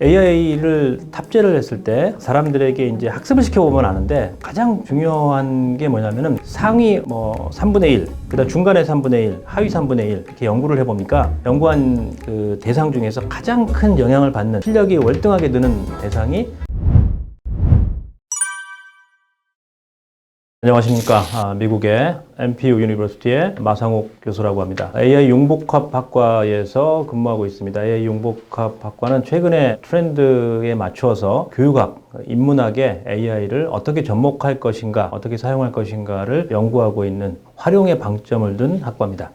AI를 탑재를 했을 때 사람들에게 이제 학습을 시켜보면 아는데 가장 중요한 게 뭐냐면은 상위 3분의 1, 그다음 중간에 3분의 1, 하위 3분의 1 이렇게 연구를 해보니까 연구한 그 대상 중에서 가장 큰 영향을 받는 실력이 월등하게 느는 대상이 안녕하십니까. 미국의 NPU 유니버시티의 마상욱 교수라고 합니다. AI 융복합학과에서 근무하고 있습니다. AI 융복합학과는 최근에 트렌드에 맞추어서 교육학, 인문학에 AI를 어떻게 접목할 것인가, 어떻게 사용할 것인가를 연구하고 있는 활용에 방점을 둔 학과입니다.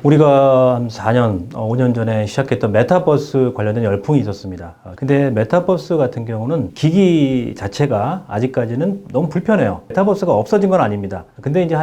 우리가 한 4년, 5년 전에 시작했던 메타버스 관련된 열풍이 있었습니다. 근데 메타버스 같은 경우는 기기 자체가 아직까지는 너무 불편해요. 메타버스가 없어진 건 아닙니다. 근데 이제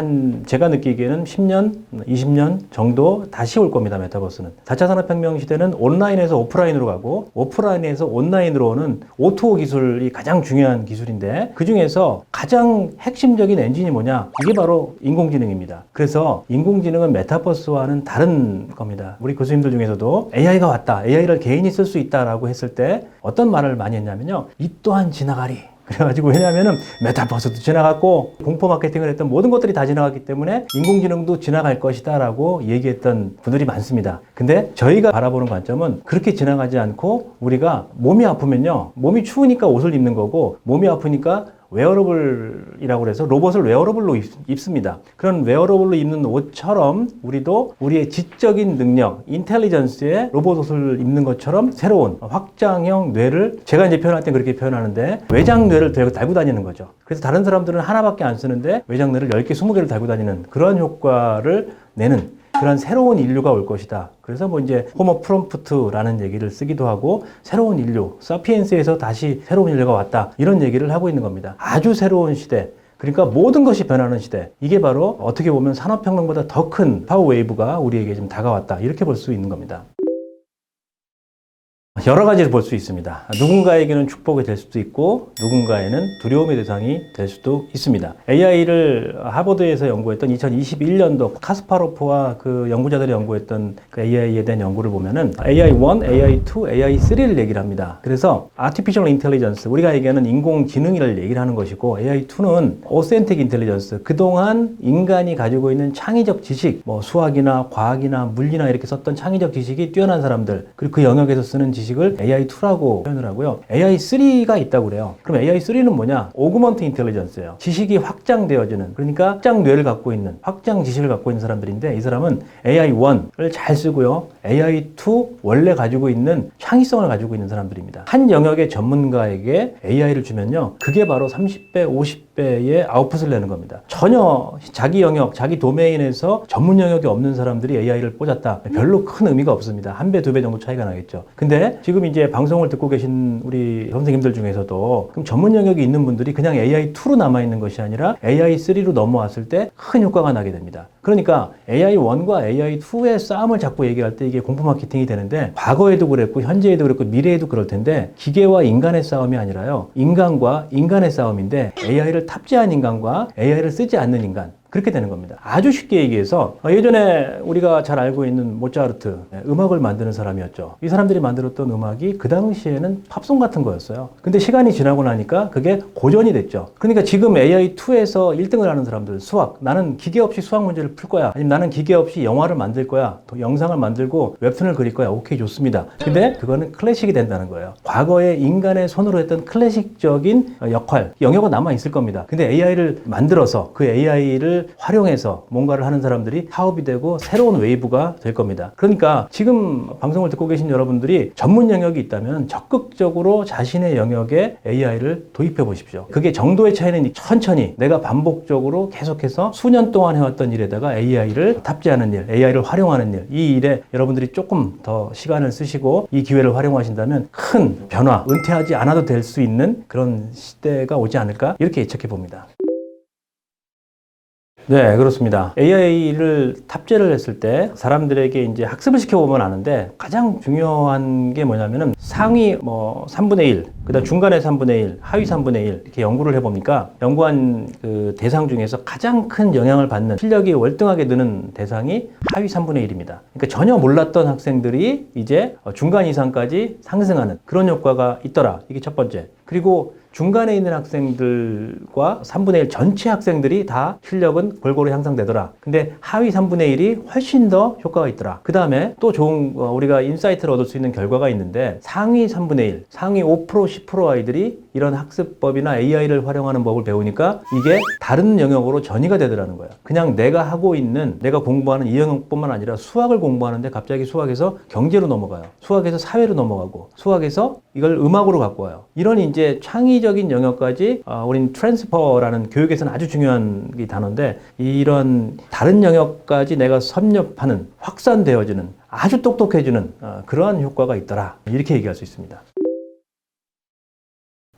제가 느끼기에는 10년, 20년 정도 다시 올 겁니다, 메타버스는. 4차 산업혁명 시대는 온라인에서 오프라인으로 가고, 오프라인에서 온라인으로 오는 O2O 기술이 가장 중요한 기술인데, 그 중에서 가장 핵심적인 엔진이 뭐냐? 이게 바로 인공지능입니다. 그래서 인공지능은 메타버스와는 다른 겁니다. 우리 교수님들 중에서도 AI가 왔다, AI를 개인이 쓸 수 있다라고 했을 때 어떤 말을 많이 했냐면요, 이 또한 지나가리. 그래가지고 왜냐하면은 메타버스도 지나갔고 공포 마케팅을 했던 모든 것들이 다 지나갔기 때문에 인공지능도 지나갈 것이다 라고 얘기했던 분들이 많습니다. 근데 저희가 바라보는 관점은 그렇게 지나가지 않고, 우리가 몸이 아프면요, 몸이 추우니까 옷을 입는 거고, 몸이 아프니까 웨어러블이라고 해서 로봇을 웨어러블로 입습니다. 그런 웨어러블로 입는 옷처럼 우리도 우리의 지적인 능력, 인텔리전스에 로봇 옷을 입는 것처럼 새로운 확장형 뇌를, 제가 이제 표현할 땐 그렇게 표현하는데, 외장 뇌를 달고 다니는 거죠. 그래서 다른 사람들은 하나밖에 안 쓰는데 외장 뇌를 10개, 20개를 달고 다니는 그런 효과를 내는 그런 새로운 인류가 올 것이다. 그래서 이제 호모 프롬프트라는 얘기를 쓰기도 하고, 새로운 인류, 사피엔스에서 다시 새로운 인류가 왔다, 이런 얘기를 하고 있는 겁니다. 아주 새로운 시대, 그러니까 모든 것이 변하는 시대, 이게 바로 어떻게 보면 산업혁명보다 더 큰 파워 웨이브가 우리에게 좀 다가왔다, 이렇게 볼 수 있는 겁니다. 여러 가지를 볼 수 있습니다. 누군가에게는 축복이 될 수도 있고, 누군가에는 두려움의 대상이 될 수도 있습니다. AI를 하버드에서 연구했던 2021년도 카스파로프와 그 연구자들이 연구했던 그 AI에 대한 연구를 보면은 AI1, AI2, AI3를 얘기를 합니다. 그래서 Artificial Intelligence, 우리가 얘기하는 인공지능이를 얘기를 하는 것이고, AI2는 Authentic Intelligence, 그동안 인간이 가지고 있는 창의적 지식, 수학이나 과학이나 물리나 이렇게 썼던 창의적 지식이 뛰어난 사람들, 그리고 그 영역에서 쓰는 지식을 AI2라고 표현을 하고요. AI3가 있다고 그래요. 그럼 AI3는 뭐냐? Augmented Intelligence예요. 지식이 확장되어지는, 그러니까 확장 뇌를 갖고 있는, 확장 지식을 갖고 있는 사람들인데, 이 사람은 AI1을 잘 쓰고요, AI2 원래 가지고 있는 창의성을 가지고 있는 사람들입니다. 한 영역의 전문가에게 AI를 주면요, 그게 바로 30배, 50배의 아웃풋을 내는 겁니다. 전혀 자기 영역, 자기 도메인에서 전문 영역이 없는 사람들이 AI를 꽂았다, 별로 큰 의미가 없습니다. 1배, 2배 정도 차이가 나겠죠. 근데 지금 이제 방송을 듣고 계신 우리 선생님들 중에서도 그럼 전문 영역이 있는 분들이 그냥 AI2로 남아있는 것이 아니라 AI3로 넘어왔을 때 큰 효과가 나게 됩니다. 그러니까 AI1과 AI2의 싸움을 자꾸 얘기할 때 이게 공포 마케팅이 되는데, 과거에도 그랬고 현재에도 그랬고 미래에도 그럴 텐데, 기계와 인간의 싸움이 아니라요, 인간과 인간의 싸움인데, AI를 탑재한 인간과 AI를 쓰지 않는 인간, 그렇게 되는 겁니다. 아주 쉽게 얘기해서, 예전에 우리가 잘 알고 있는 모차르트, 음악을 만드는 사람이었죠. 이 사람들이 만들었던 음악이 그 당시에는 팝송 같은 거였어요. 근데 시간이 지나고 나니까 그게 고전이 됐죠. 그러니까 지금 AI2에서 1등을 하는 사람들, 수학, 나는 기계 없이 수학 문제를 풀 거야, 아니면 나는 기계 없이 영화를 만들 거야, 영상을 만들고 웹툰을 그릴 거야, 오케이, 좋습니다. 근데 그거는 클래식이 된다는 거예요. 과거에 인간의 손으로 했던 클래식적인 역할, 영역은 남아 있을 겁니다. 근데 AI를 만들어서 그 AI를 활용해서 뭔가를 하는 사람들이 사업이 되고 새로운 웨이브가 될 겁니다. 그러니까 지금 방송을 듣고 계신 여러분들이 전문 영역이 있다면 적극적으로 자신의 영역에 AI를 도입해 보십시오. 그게 정도의 차이는 천천히, 내가 반복적으로 계속해서 수년 동안 해왔던 일에다가 AI를 탑재하는 일, AI를 활용하는 일, 이 일에 여러분들이 조금 더 시간을 쓰시고 이 기회를 활용하신다면 큰 변화, 은퇴하지 않아도 될 수 있는 그런 시대가 오지 않을까, 이렇게 예측해 봅니다. 네, 그렇습니다. AI를 탑재를 했을 때 사람들에게 이제 학습을 시켜보면 아는데 가장 중요한 게 뭐냐면은 상위 3분의 1, 그다음 중간에 3분의 1, 하위 3분의 1 이렇게 연구를 해보니까 연구한 그 대상 중에서 가장 큰 영향을 받는 실력이 월등하게 느는 대상이 하위 3분의 1입니다. 그러니까 전혀 몰랐던 학생들이 이제 중간 이상까지 상승하는 그런 효과가 있더라. 이게 첫 번째. 그리고 중간에 있는 학생들과 3분의 1 전체 학생들이 다 실력은 골고루 향상되더라. 근데 하위 3분의 1이 훨씬 더 효과가 있더라. 그 다음에 또 좋은 우리가 인사이트를 얻을 수 있는 결과가 있는데 상위 3분의 1, 상위 5%, 10% 아이들이 이런 학습법이나 AI를 활용하는 법을 배우니까 이게 다른 영역으로 전이가 되더라는 거예요. 그냥 내가 하고 있는, 내가 공부하는 이 영역뿐만 아니라 수학을 공부하는데 갑자기 수학에서 경제로 넘어가요. 수학에서 사회로 넘어가고 수학에서 이걸 음악으로 갖고 와요. 이런 이제 창의적인 영역까지 우린 트랜스퍼라는 교육에서는 아주 중요한 단어인데 이런 다른 영역까지 내가 섭렵하는, 확산되어지는, 아주 똑똑해지는 그러한 효과가 있더라. 이렇게 얘기할 수 있습니다.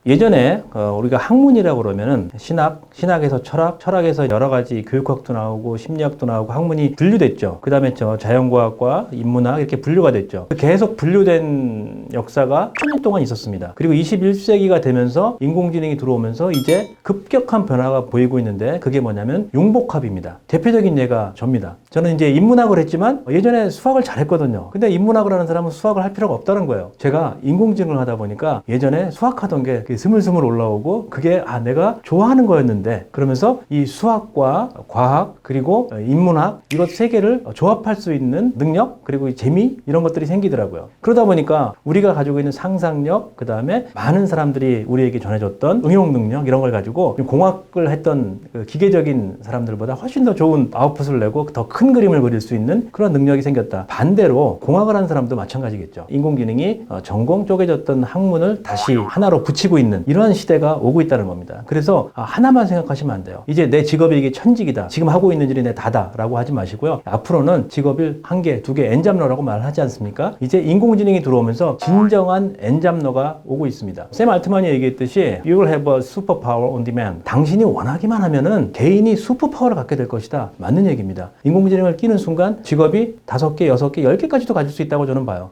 예전에 우리가 학문이라고 그러면은 신학에서 철학, 철학에서 여러 가지 교육학도 나오고 심리학도 나오고 학문이 분류됐죠. 그 다음에 자연과학과 인문학 이렇게 분류가 됐죠. 계속 분류된 역사가 천년 동안 있었습니다. 그리고 21세기가 되면서 인공지능이 들어오면서 이제 급격한 변화가 보이고 있는데 그게 뭐냐면 융복합입니다. 대표적인 예가 접니다. 저는 이제 인문학을 했지만 예전에 수학을 잘했거든요. 근데 인문학을 하는 사람은 수학을 할 필요가 없다는 거예요. 제가 인공지능을 하다 보니까 예전에 수학하던 게 스물스물 올라오고 그게 내가 좋아하는 거였는데 그러면서 이 수학과 과학 그리고 인문학 이것 세 개를 조합할 수 있는 능력 그리고 재미 이런 것들이 생기더라고요. 그러다 보니까 우리가 가지고 있는 상상력 그 다음에 많은 사람들이 우리에게 전해줬던 응용 능력 이런 걸 가지고 공학을 했던 그 기계적인 사람들보다 훨씬 더 좋은 아웃풋을 내고 더 큰 그림을 그릴 수 있는 그런 능력이 생겼다. 반대로 공학을 하는 사람도 마찬가지겠죠. 인공지능이 전공 쪼개졌던 학문을 다시 하나로 붙이고 있는 이러한 시대가 오고 있다는 겁니다. 그래서 하나만 생각하시면 안 돼요. 이제 내 직업이 이게 천직이다. 지금 하고 있는 일이 내 다다 라고 하지 마시고요. 앞으로는 직업을 한 개, 두 개 엔잡러라고 말하지 않습니까? 이제 인공지능이 들어오면서 진정한 엔잡러가 오고 있습니다. 샘 알트만이 얘기했듯이 You will have a superpower on demand. 당신이 원하기만 하면은 개인이 슈퍼파워를 갖게 될 것이다. 맞는 얘기입니다. 인공지능을 끼는 순간 직업이 5개, 6개, 10개까지도 가질 수 있다고 저는 봐요.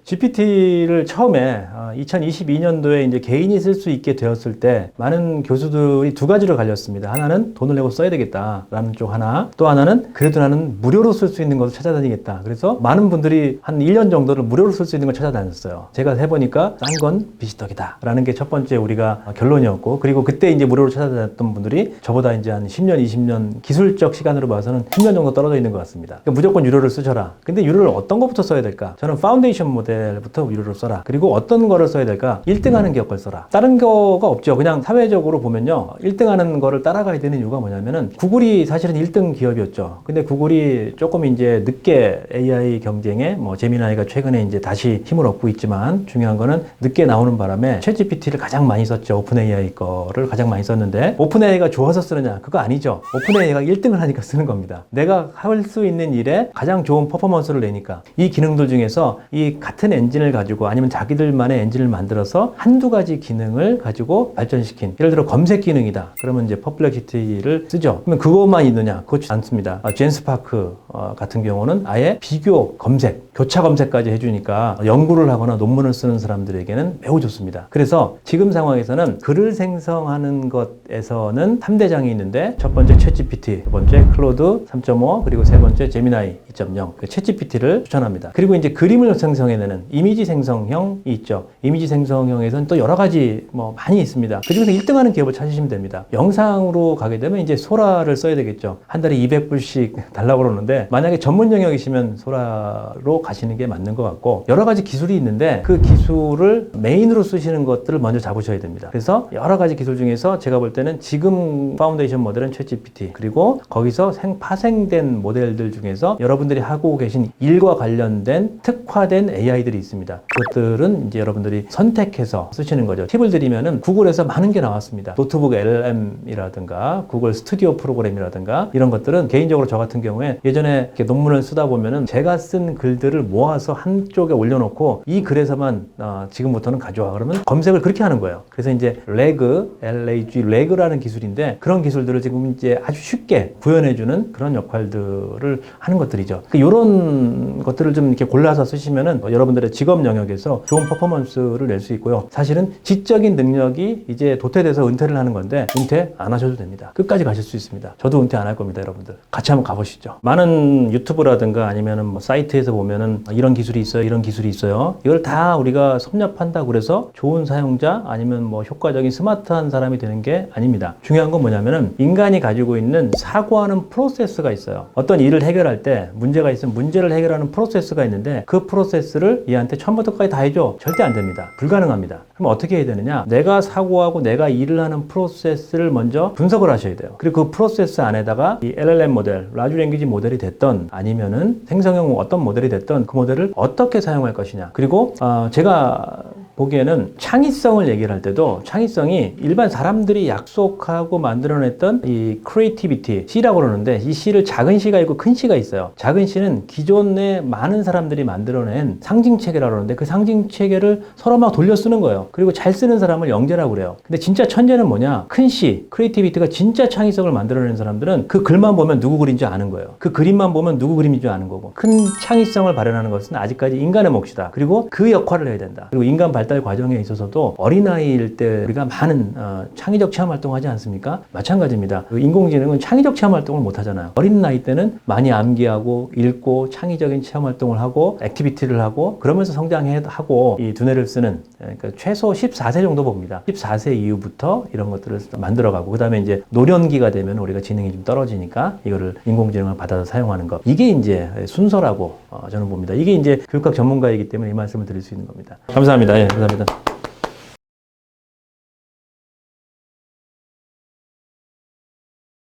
GPT를 처음에 2022년도에 이제 개인이 쓸 수 있게 되었을 때 많은 교수들이 두 가지로 갈렸습니다. 하나는 돈을 내고 써야 되겠다라는 쪽 하나, 또 하나는 그래도 나는 무료로 쓸 수 있는 것을 찾아다니겠다. 그래서 많은 분들이 한 1년 정도를 무료로 쓸 수 있는 걸 찾아다녔어요. 제가 해보니까 싼 건 비지떡이다 라는 게 첫 번째 우리가 결론이었고, 그리고 그때 이제 무료로 찾아다녔던 분들이 저보다 이제 한 10년, 20년 기술적 시간으로 봐서는 10년 정도 떨어져 있는 것 같습니다. 그러니까 무조건 유료를 쓰셔라. 근데 유료를 어떤 것부터 써야 될까? 저는 파운데이션 모델부터 유료를 써라. 그리고 어떤 거를 써야 될까? 1등 하는 기업을 써라. 다른 거가 없죠. 그냥 사회적으로 보면요. 1등 하는 거를 따라가야 되는 이유가 뭐냐면은 구글이 사실은 1등 기업이었죠. 근데 구글이 조금 이제 늦게 AI 경쟁에 제미나이가 최근에 이제 다시 힘을 얻고 있지만 중요한 거는 늦게 나오는 바람에 챗GPT를 가장 많이 썼죠. 오픈AI 거를 가장 많이 썼는데 오픈AI가 좋아서 쓰느냐? 그거 아니죠. 오픈AI가 1등을 하니까 쓰는 겁니다. 내가 할 수 있는 일에 가장 좋은 퍼포먼스를 내니까 이 기능들 중에서 이 같은 엔진을 가지고 아니면 자기들만의 엔진을 만들어서 한두 가지 기능을 가지고 발전시킨, 예를 들어 검색 기능이다. 그러면 이제 퍼플렉시티를 쓰죠. 그러면 그것만 있느냐? 그렇지 않습니다. 젠스파크 같은 경우는 아예 비교 검색, 교차 검색까지 해주니까 연구를 하거나 논문을 쓰는 사람들에게는 매우 좋습니다. 그래서 지금 상황에서는 글을 생성하는 것에서는 3대장이 있는데 첫 번째 챗GPT, 두 번째 클로드 3.5, 그리고 세 번째 제미나이 2.0 챗GPT를 추천합니다. 그리고 이제 그림을 생성해내는 이미지 생성형이 있죠. 이미지 생성형에서는 또 여러 가지 많이 있습니다. 그 중에서 1등하는 기업을 찾으시면 됩니다. 영상으로 가게 되면 이제 소라를 써야 되겠죠. 한 달에 200불씩 달라고 그러는데 만약에 전문 영역이시면 소라로 가시는 게 맞는 것 같고, 여러 가지 기술이 있는데 그 기술을 메인으로 쓰시는 것들을 먼저 잡으셔야 됩니다. 그래서 여러 가지 기술 중에서 제가 볼 때는 지금 파운데이션 모델은 챗GPT, 그리고 거기서 파생된 모델들 중에서 여러분들이 하고 계신 일과 관련된 특화된 AI AI들이 있습니다. 그것들은 이제 여러분들이 선택해서 쓰시는 거죠. 팁을 드리면은 구글에서 많은 게 나왔습니다. 노트북 LLM이라든가 구글 스튜디오 프로그램이라든가 이런 것들은 개인적으로 저 같은 경우에 예전에 이렇게 논문을 쓰다 보면은 제가 쓴 글들을 모아서 한쪽에 올려놓고 이 글에서만 지금부터는 가져와 그러면 검색을 그렇게 하는 거예요. 그래서 이제 RAG라는 기술인데 그런 기술들을 지금 이제 아주 쉽게 구현해주는 그런 역할들을 하는 것들이죠. 이런 것들을 좀 이렇게 골라서 쓰시면은 여러분들의 직업 영역에서 좋은 퍼포먼스를 낼 수 있고요. 사실은 지적인 능력이 이제 도태돼서 은퇴를 하는 건데 은퇴 안 하셔도 됩니다. 끝까지 가실 수 있습니다. 저도 은퇴 안 할 겁니다, 여러분들. 같이 한번 가보시죠. 많은 유튜브라든가 아니면은 뭐 사이트에서 보면은 이런 기술이 있어요, 이런 기술이 있어요. 이걸 다 우리가 섭렵한다 그래서 좋은 사용자 아니면 뭐 효과적인 스마트한 사람이 되는 게 아닙니다. 중요한 건 뭐냐면은 인간이 가지고 있는 사고하는 프로세스가 있어요. 어떤 일을 해결할 때 문제가 있으면 문제를 해결하는 프로세스가 있는데 그 프로세스를 얘한테 처음부터 끝까지 다 해줘? 절대 안 됩니다. 불가능합니다. 그럼 어떻게 해야 되느냐? 내가 사고하고 내가 일을 하는 프로세스를 먼저 분석을 하셔야 돼요. 그리고 그 프로세스 안에다가 이 LLM 모델, 라지 랭귀지 모델이 됐던 아니면은 생성형 어떤 모델이 됐던 그 모델을 어떻게 사용할 것이냐. 그리고 제가 보기에는 창의성을 얘기를 할 때도 창의성이 일반 사람들이 약속하고 만들어냈던 이 크리에이티비티, C라고 그러는데 이 C를 작은 C가 있고 큰 C가 있어요. 작은 C는 기존에 많은 사람들이 만들어낸 상징체계라고 그러는데 그 상징체계를 서로 막 돌려 쓰는 거예요. 그리고 잘 쓰는 사람을 영재라고 그래요. 근데 진짜 천재는 뭐냐? 큰 C, 크리에이티비티가 진짜 창의성을 만들어낸 사람들은 그 글만 보면 누구 글인지 아는 거예요. 그 그림만 보면 누구 그림인지 아는 거고 큰 창의성을 발현하는 것은 아직까지 인간의 몫이다. 그리고 그 역할을 해야 된다. 그리고 인간 발달 과정에 있어서도 어린아이일 때 우리가 많은 창의적 체험 활동을 하지 않습니까? 마찬가지입니다. 인공지능은 창의적 체험 활동을 못 하잖아요. 어린 나이 때는 많이 암기하고 읽고 창의적인 체험 활동을 하고 액티비티를 하고 그러면서 성장하고 이 두뇌를 쓰는 그러니까 최소 14세 정도 봅니다. 14세 이후부터 이런 것들을 만들어가고 그 다음에 이제 노년기가 되면 우리가 지능이 좀 떨어지니까 이거를 인공지능을 받아서 사용하는 것. 이게 이제 순서라고 저는 봅니다. 이게 이제 교육학 전문가이기 때문에 이 말씀을 드릴 수 있는 겁니다. 감사합니다. 예, 감사합니다.